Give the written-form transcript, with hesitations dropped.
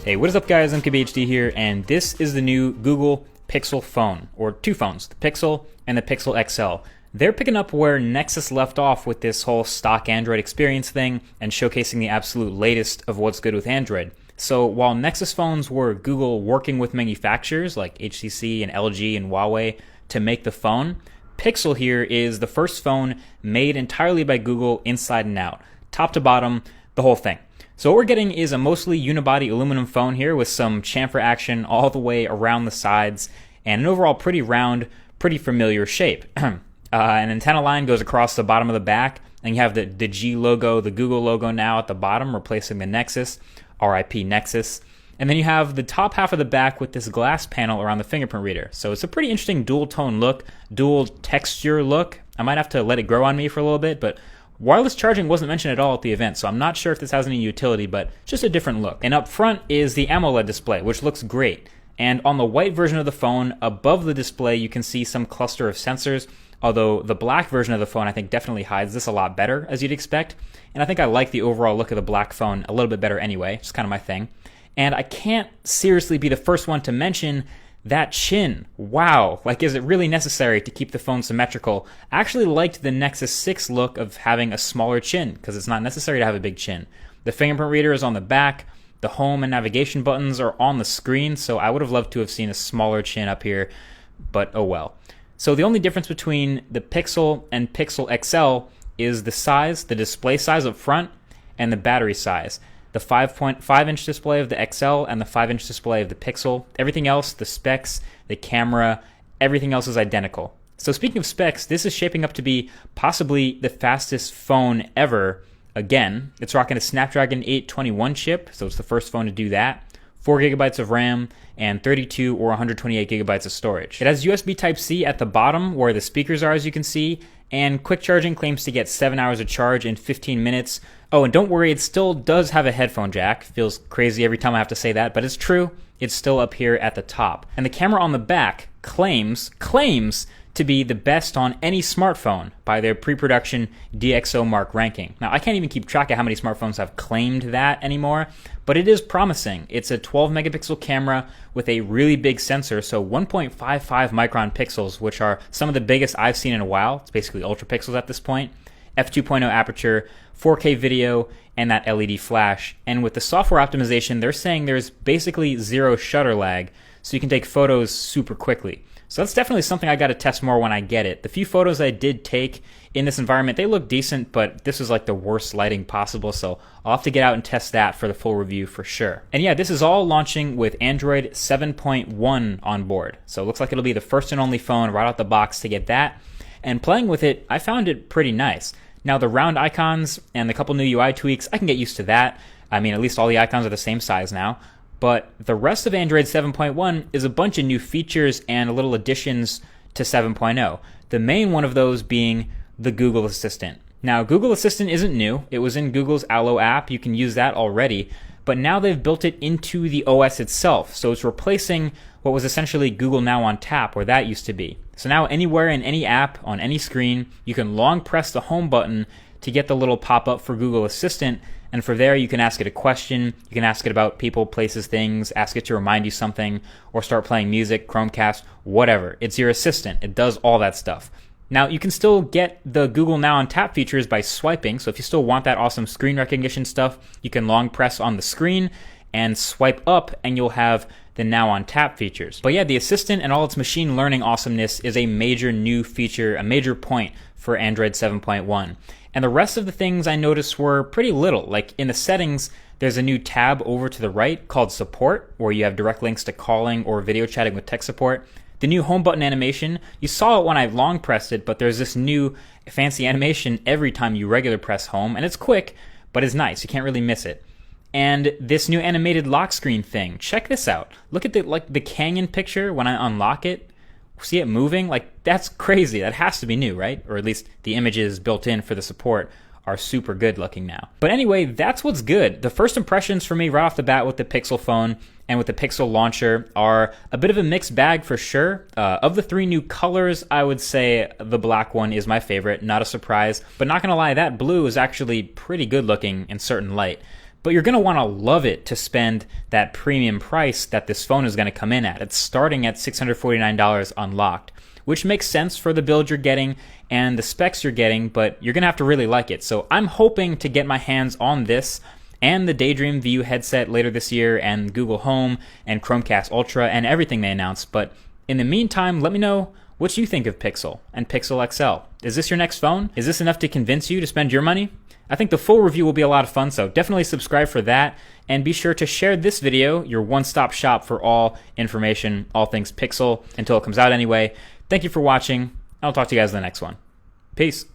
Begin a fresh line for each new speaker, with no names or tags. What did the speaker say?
Hey, what is up guys, MKBHD here, and this is the new Google Pixel phone, or two phones, the Pixel and the Pixel XL. They're picking up where Nexus left off with this whole stock Android experience thing and showcasing the absolute latest of what's good with Android. So while Nexus phones were Google working with manufacturers like HTC and LG and Huawei to make the phone, Pixel here is the first phone made entirely by Google inside and out, top to bottom, the whole thing. So what we're getting is a mostly unibody aluminum phone here with some chamfer action all the way around the sides and an overall pretty round, pretty familiar shape. An antenna line goes across the bottom of the back, and you have the G logo, the Google logo now at the bottom, replacing the Nexus, RIP Nexus. And then you have the top half of the back with this glass panel around the fingerprint reader. So it's a pretty interesting dual tone look, dual texture look. I might have to let it grow on me for a little bit, but wireless charging wasn't mentioned at all at the event, so I'm not sure if this has any utility, but just a different look. And up front is the AMOLED display, which looks great. And on the white version of the phone, above the display, you can see some cluster of sensors, although the black version of the phone I think definitely hides this a lot better, as you'd expect. And I think I like the overall look of the black phone a little bit better anyway, it's kind of my thing. And I can't seriously be the first one to mention that chin. Wow, like is it really necessary to keep the phone symmetrical? I actually liked the Nexus 6 look of having a smaller chin because it's not necessary to have a big chin. The fingerprint reader is on the back, the home and navigation buttons are on the screen, so I would have loved to have seen a smaller chin up here, but oh well. So the only difference between the Pixel and Pixel XL is the size, the display size up front, and the battery size. The 5.5-inch display of the XL and the 5-inch display of the Pixel. Everything else, the specs, the camera, everything else is identical. So speaking of specs, this is shaping up to be possibly the fastest phone ever. Again, it's rocking a Snapdragon 821 chip, so it's the first phone to do that. 4 gigabytes of RAM and 32 or 128 gigabytes of storage. It has USB Type-C at the bottom where the speakers are, as you can see, and quick charging claims to get 7 hours of charge in 15 minutes. Oh, and don't worry, it still does have a headphone jack. Feels crazy every time I have to say that, but it's true. It's still up here at the top. And the camera on the back claims to be the best on any smartphone by their pre-production DxOMark ranking. Now, I can't even keep track of how many smartphones have claimed that anymore, but it is promising. It's a 12 megapixel camera with a really big sensor, so 1.55 micron pixels, which are some of the biggest I've seen in a while. It's basically ultra pixels at this point. F2.0 aperture, 4K video, and that LED flash. And with the software optimization, they're saying there's basically zero shutter lag, so you can take photos super quickly. So that's definitely something I got to test more when I get it. The few photos I did take in this environment, they look decent, but this is like the worst lighting possible, so I'll have to get out and test that for the full review for sure. And yeah, this is all launching with Android 7.1 on board. So it looks like it'll be the first and only phone right out the box to get that. And playing with it, I found it pretty nice. Now the round icons and the couple new UI tweaks, I can get used to that. I mean, at least all the icons are the same size now. But the rest of Android 7.1 is a bunch of new features and little additions to 7.0. The main one of those being the Google Assistant. Now, Google Assistant isn't new. It was in Google's Allo app. You can use that already. But now they've built it into the OS itself. So it's replacing what was essentially Google Now on tap, where that used to be. So now anywhere in any app, on any screen, you can long press the home button to get the little pop-up for Google Assistant. And from there, you can ask it a question, you can ask it about people, places, things, ask it to remind you something, or start playing music, Chromecast, whatever. It's your assistant. It does all that stuff. Now, you can still get the Google Now on tap features by swiping, so if you still want that awesome screen recognition stuff, you can long press on the screen and swipe up, and you'll have the Now on tap features. But yeah, the assistant and all its machine learning awesomeness is a major new feature, a major point for Android 7.1. And the rest of the things I noticed were pretty little. Like in the settings, there's a new tab over to the right called Support, where you have direct links to calling or video chatting with tech support. The new home button animation, you saw it when I long pressed it, but there's this new fancy animation every time you regular press home, and it's quick, but it's nice. You can't really miss it. And this new animated lock screen thing, check this out. Look at the canyon picture when I unlock it. See it moving? Like, that's crazy. That has to be new, right? Or at least the images built in for the support are super good looking now. But anyway, that's what's good. The first impressions for me right off the bat with the Pixel phone and with the Pixel launcher are a bit of a mixed bag for sure. Of the 3 new colors, I would say the black one is my favorite, not a surprise. But not gonna lie, that blue is actually pretty good looking in certain light. But you're gonna wanna love it to spend that premium price that this phone is gonna come in at. It's starting at $649 unlocked, which makes sense for the build you're getting and the specs you're getting, but you're gonna have to really like it. So I'm hoping to get my hands on this and the Daydream View headset later this year, and Google Home and Chromecast Ultra and everything they announced. But in the meantime, let me know what you think of Pixel and Pixel XL. Is this your next phone? Is this enough to convince you to spend your money? I think the full review will be a lot of fun, so definitely subscribe for that. And be sure to share this video, your one-stop shop for all information, all things Pixel, until it comes out anyway. Thank you for watching. I'll talk to you guys in the next one. Peace.